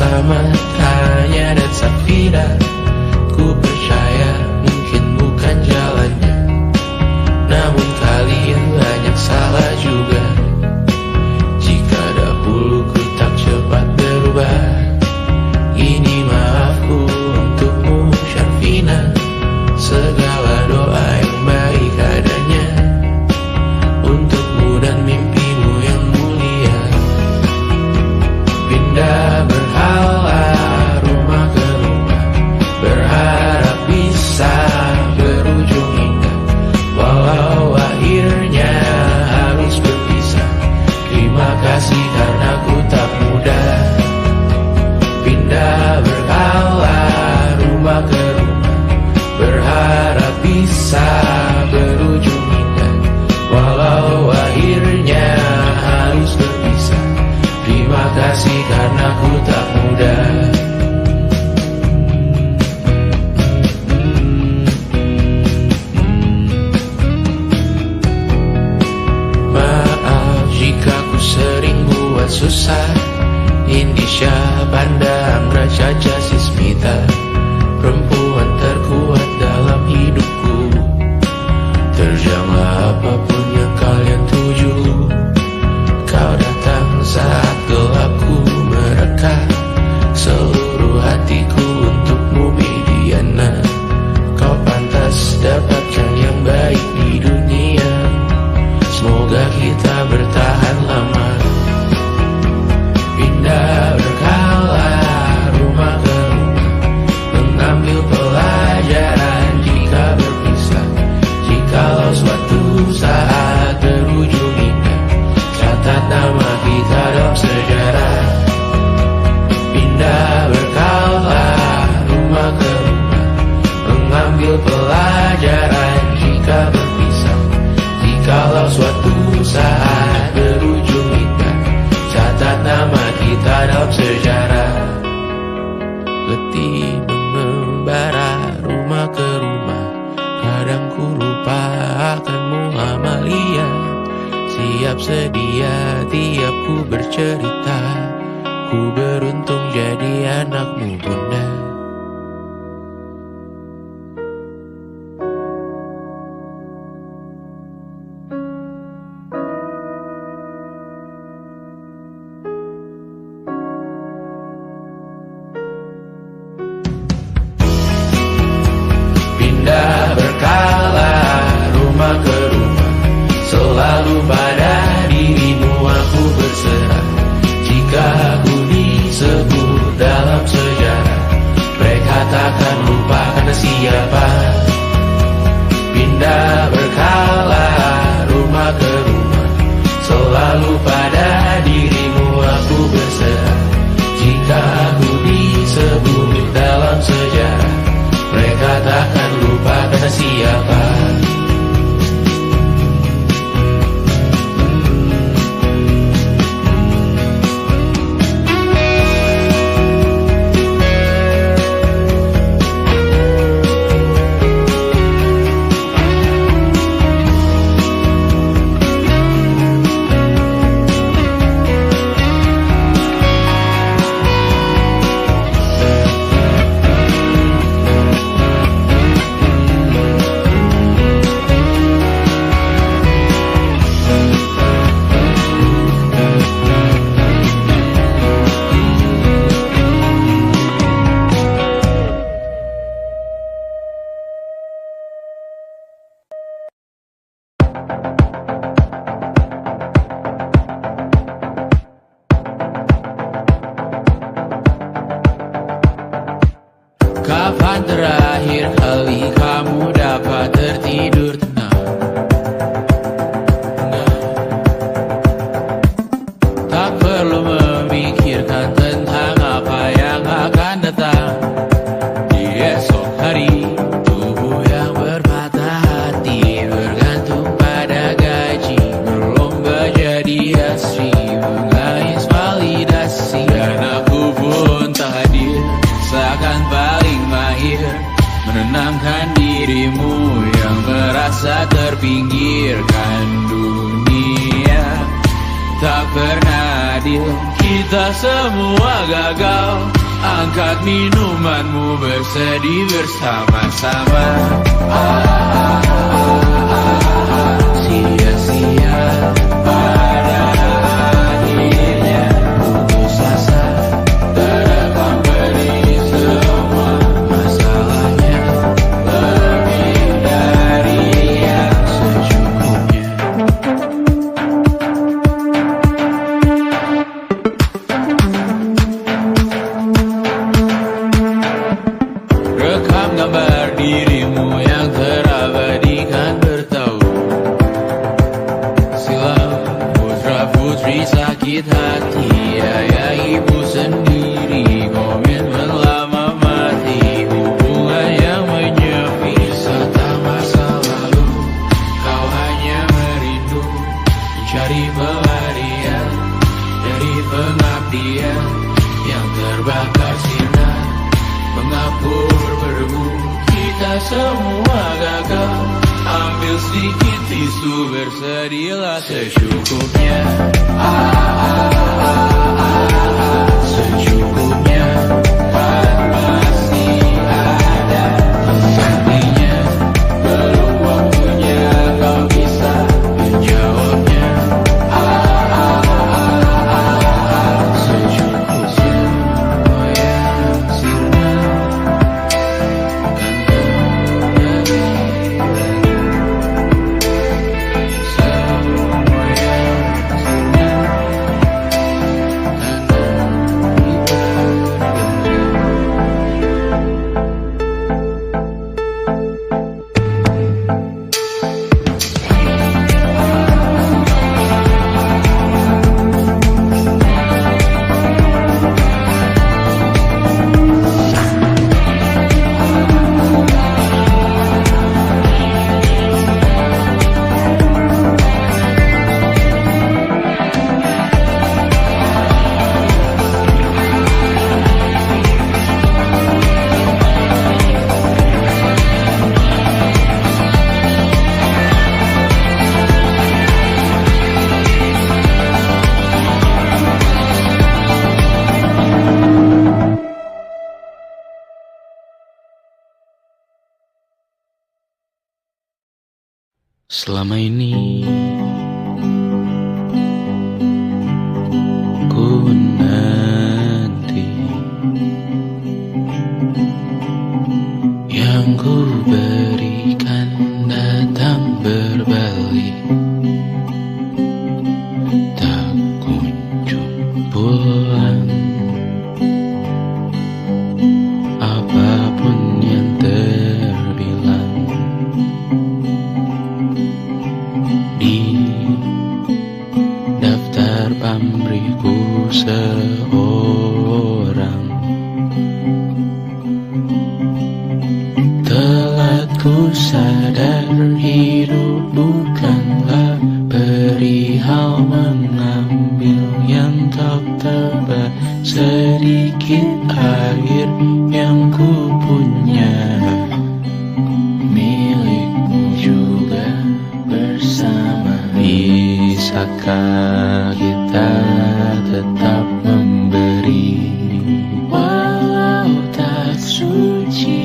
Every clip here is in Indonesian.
bersama Tanya dan Safira. Ku percaya mungkin bukan jalannya, namun kalian banyak salah juga. Jika dahulu ku tak cepat berubah, ini maafku untukmu Syarfina. Segala doa yang baik adanya untukmu dan mimpimu yang mulia. Pindah berhala rumah ke rumah, berharap bisa berujung indah. Walau akhirnya harus berpisah, terima kasih karena ku tak mudah. Pindah berhala rumah ke rumah, berharap bisa berujung indah. Walau akhirnya harus berpisah, terima kasih karena ku tak mudah. Maaf jika ku sering buat susah. Indisha pandang Caca Sismita, perempuan terkuat dalam hidupku. Terjanglah apapun yang kalian tuju. Kau datang saat gelapku mereka, seluruh hatiku untukmu Mediana. Kau pantas dapatkan yang baik di dunia, semoga kita bertahan lama. Pindah berkala rumah ke rumah, mengambil pelajaran jika berpisah. Jikalau suatu saat berujung indah, catat nama kita dalam sejarah. Pindah berkala rumah ke rumah, mengambil pelajaran jika berpisah. Jikalau suatu saat berujung indah, catat nama kita dalam sejarah. Letih mengembara rumah ke rumah, kadang ku lupa akanmu Amalia. Siap sedia tiap ku bercerita, ku beruntung jadi anakmu bunda. Pindah berkala rumah ke rumah, selalu pada dirimu aku berserah. Jika aku disebut dalam sejarah, mereka takkan lupa karena siapa. Pindah berkala rumah ke rumah, selalu pada dirimu aku berserah. Jika aku disebut dalam sejarah, mereka takkan lupa karena siapa. Kapan terakhir kali kamu dapat tertidur tenang? Tak perlu memikirkan tentang apa yang akan datang di esok hari. Tubuh yang berpatah hati bergantung pada gaji, berlomba jadi asri, mengais validasi. Dan aku pun tak hadir, seakan paling mahir menenangkan dirimu yang merasa terpinggirkan dunia. Tak pernah adil kita kita semua gagal. Angkat minumanmu, bersedih bersama-sama. Sia-sia pada akhirnya putus asa, terekam beri semua masalahnya, lebih dari yang secukupnya. Rekam gambar dirimu yang terabadikan bertahun silam. Putra-putri sakit hati, ayah ibu sendiri, komitmen lama mati, hubungan yang menyepi serta masa lalu. Kau hanya merindu, mencari pelarian dari pengabdian yang terbakar sinar, mengapur berdebu. Kita semua gagal. Ambil sedikit tisu, bersedihlah secukupnya. Secukupnya, kan masih ada penggantinya. Belum waktunya kau bisa menjawabnya. Secukupnya, oh yang sirna. Selama ini ku nanti yang ku berikan datang berbalik, tak kunjung pulang. Apapun yang terbilang di daftar pamrihku seorang, telah ku sadar hidup bukanlah perihal mengambil yang tak tebak. Sedikit air yang ku punya milikmu juga bersama. Bisakah kita tetap memberi walau tak suci?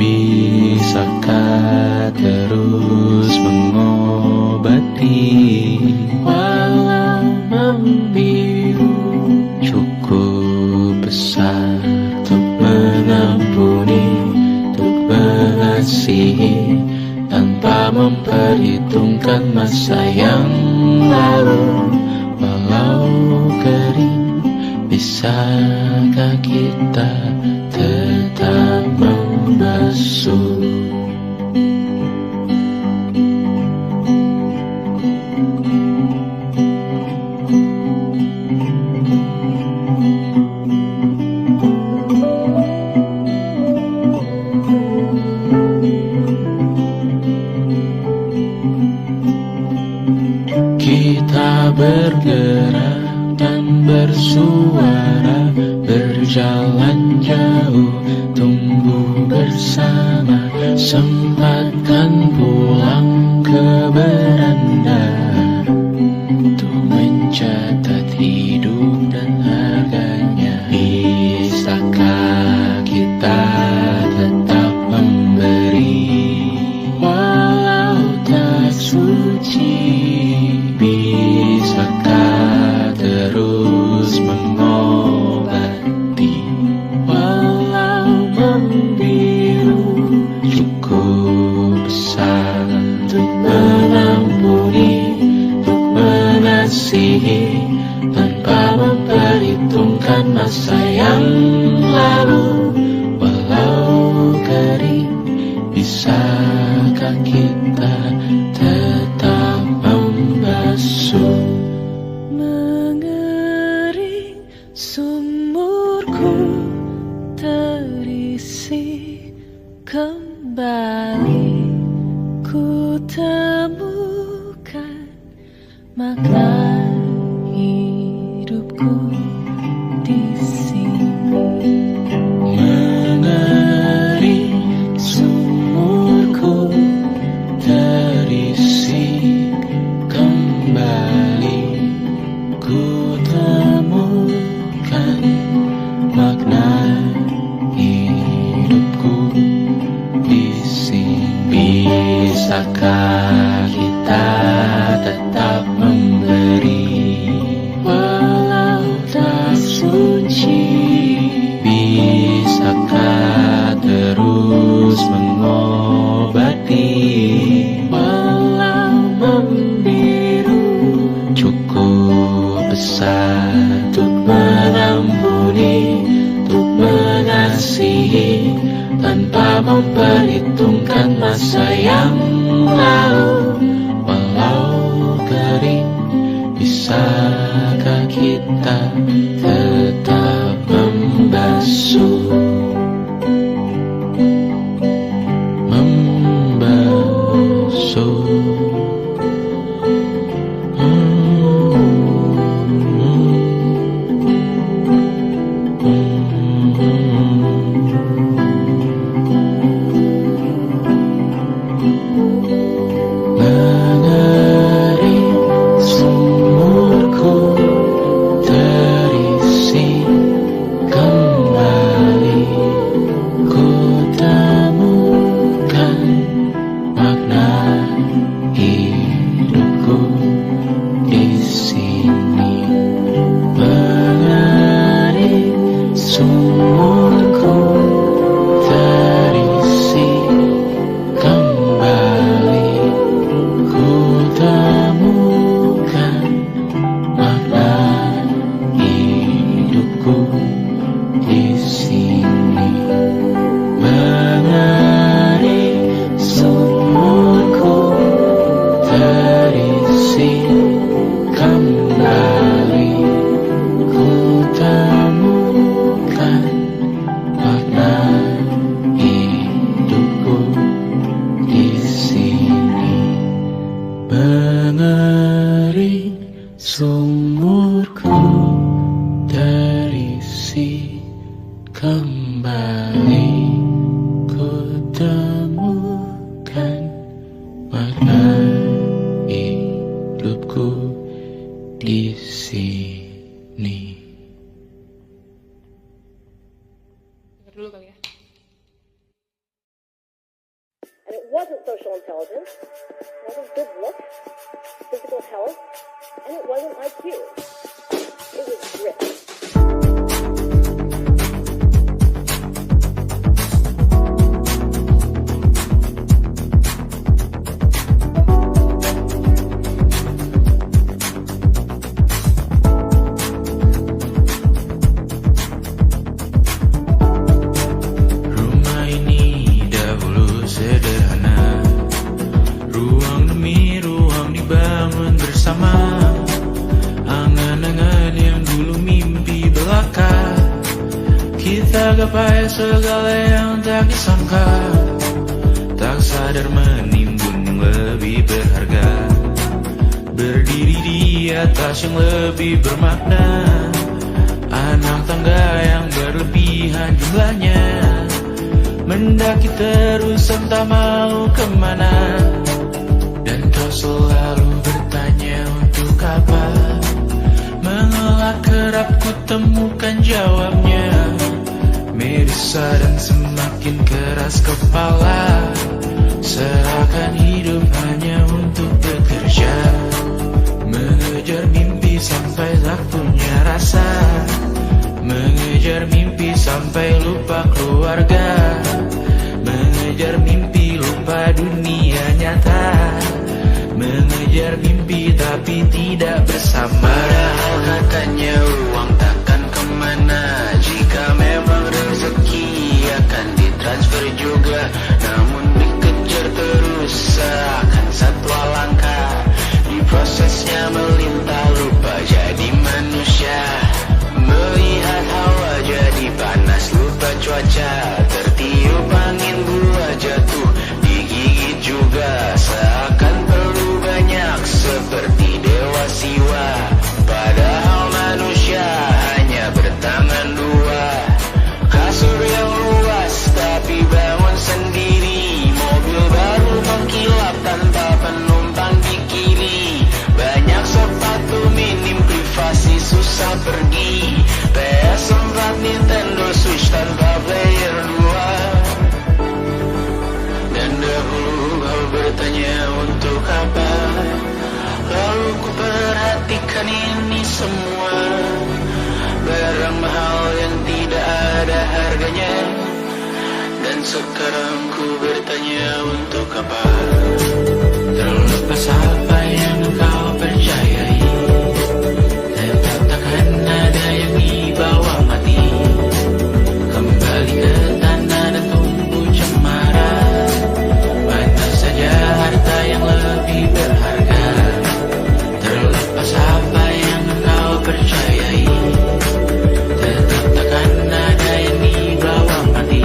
Bisakah terus mengobati walau membiru? Cukup besar untuk mengampuni, untuk mengasihi, tanpa memperhitungkan masa yang lalu. Walau kering, bisakah kita tetap membasuh? Kita bergerak dan bersuara, berjalan jauh, tunggu bersama. Sempatkan pulang ke beranda untuk mencatat hidup dan mengingatkan masa yang lalu. Walau kering, bisakah kita tetap membasuh? Mengering sumurku terisi kembali, ku temukan makna hidupku di sini. Mengering sumurku terisi kembali, ku temukan makna hidupku di sini. Bisakah kita tetap memberi walau tak suci? Bisakah terus mengobati walau membiru? Cukup besar untuk mengampuni, untuk mengasihi, tanpa memperhitungkan masa yang lalu. Walau kering, bisakah kita tetap membasuh? Membasuh. Mengering sumurku terisi kembali, ku temukan makna hidupku di sini. Mengering sumurku terisi kembali, ku temukan makna hidupku di sini. Mengering sumurku terisi kembali, ku temukan makna hidupku di sini. Mengering sumurku terisi kembali, ku temukan makna hidupku di sini. Dengar dulu kali ya. And it wasn't social intelligence, it wasn't good looks, physical health, and it wasn't IQ. It was grit. Rumah ini dahulu sederhana, ruang demi ruang dibangun bersama. Angan-angan yang dulu mimpi belaka, kita gapai segala yang tak disangka. Tak sadar menimbun yang lebih berharga, berdiri di atas yang lebih bermakna. Anak tangga yang berlebihan jumlahnya, mendaki terus entah mau kemana. Dan kau selalu bertanya untuk apa, mengelak kerap ku temukan jawabnya. Merisa dan semakin keras kepala, serahkan hidup hanya untuk bekerja. Mengejar mimpi sampai tak punya rasa, mengejar mimpi sampai lupa keluarga, mengejar mimpi lupa dunia nyata, mengejar mimpi tapi tidak bersama. Padahal katanya uang takkan kemana pergi. PS4, Nintendo Switch tanpa player 2. Dan dahulu kau bertanya untuk apa, lalu ku perhatikan ini semua. Barang mahal yang tidak ada harganya. Dan sekarang ku bertanya untuk apa. Terlepas apa yang kau percayai, tetap takkan ada yang dibawa mati. Kembali ke tanah dan tumbuh cemara. Mana saja harta yang lebih berharga. Terlepas apa yang kau percayai, tetap takkan ada yang dibawa mati.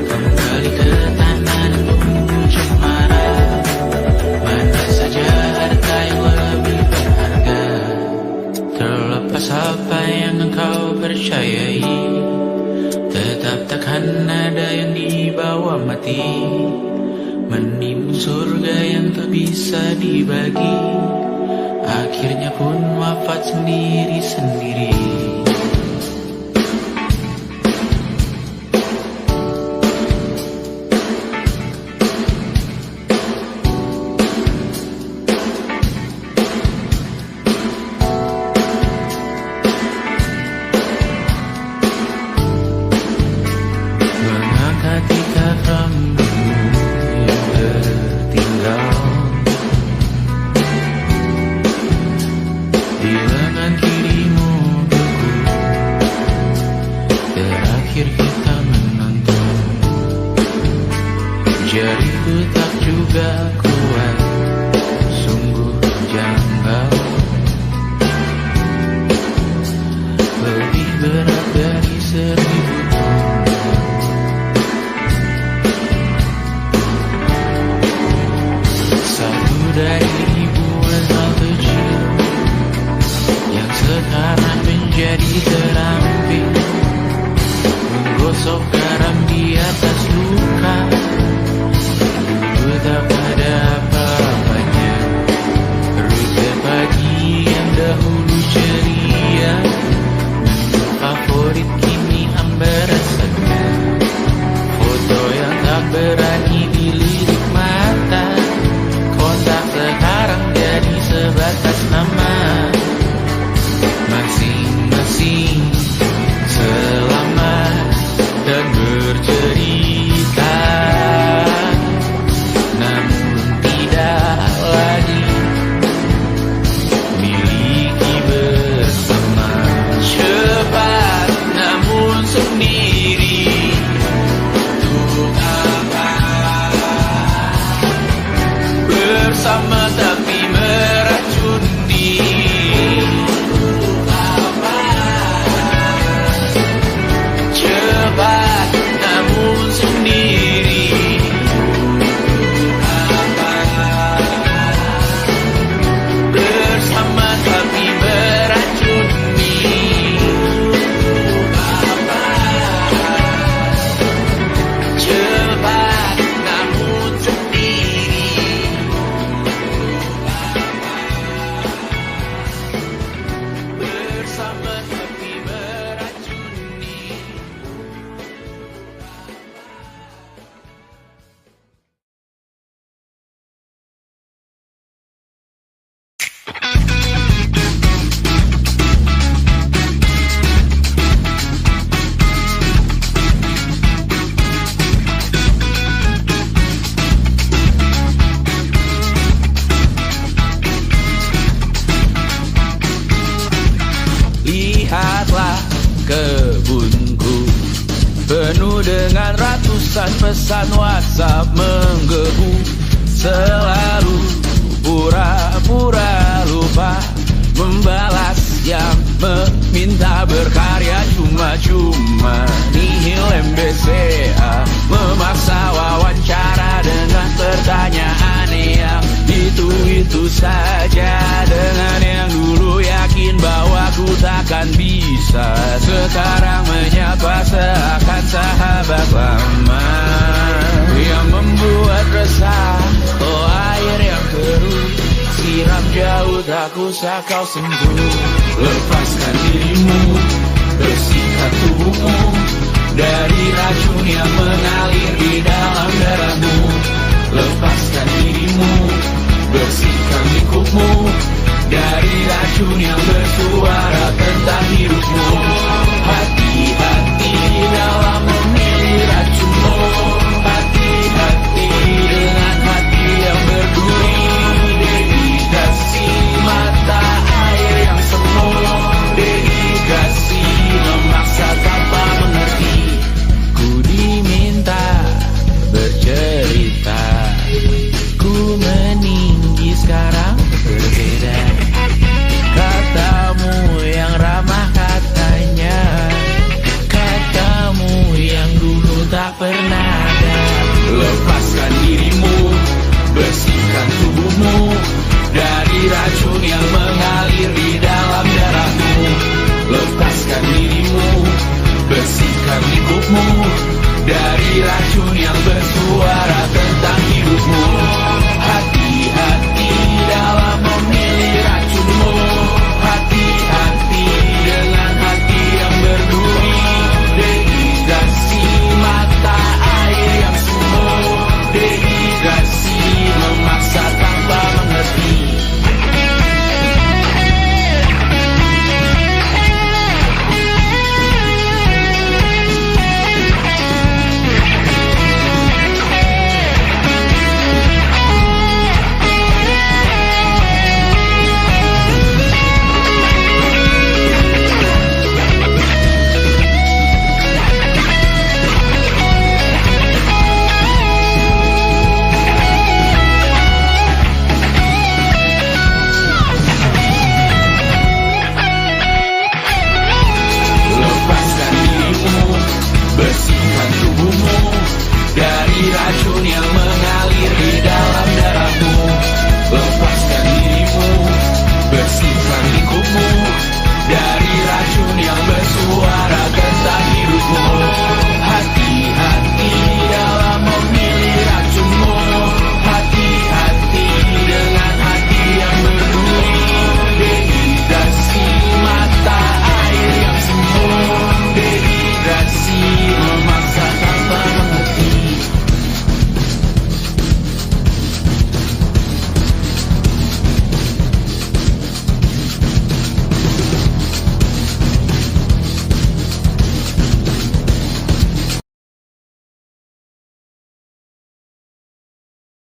Kembali ke tanah dan tumbuh cemara. Mana saja harta yang lebih berharga. Terlepas apa yang engkau percayai, tetap takkan ada yang dibawa mati. Menimbun surga yang tak bisa dibagi, akhirnya pun wafat sendiri-sendiri. Mengangkat titak rambutmu yang tertinggal di lengan kirimu beku. Terakhir kita menonton, jariku tak juga kuat, sungguh janggal. Lebih berat dari 1000 ton. Satu dari ribuan hal kecil yang sekarang menjadi terampil. Menggosok garam di atas luka, dulu tak ada apa-apanya. Rute pagi yang dahulu ceria, menu favorit kini hambar rasanya. Foto yang tak berani dilirik mata, kontak sekarang jadi sebatas nama. Masing-masing selamat dan bercerita, namun tidak lagi miliki bersama. Cepat namun sendiri, untuk apa? Bersama tapi meracuni. Untuk apa? Cepat namun sendiri. Untuk apa? Bersama tapi meracuni. Untuk apa? Cepat namun sendiri. Bersama tapi meracuni. Lihatlah kebunku, penuh dengan ratusan pesan WhatsApp menggebu. Selalu pura-pura lupa membalas yang meminta berkarya cuma-cuma. Nihil MBCA memaksa wawancara dengan pertanyaan yang itu-itu saja. Dengan yang dulu yakin bahwa ku takkan bisa, sekarang menyapa seakan sahabat lama. Yang membuat resah, oh air yang keruh, siram jauh tak usah kau sentuh. Lepaskan dirimu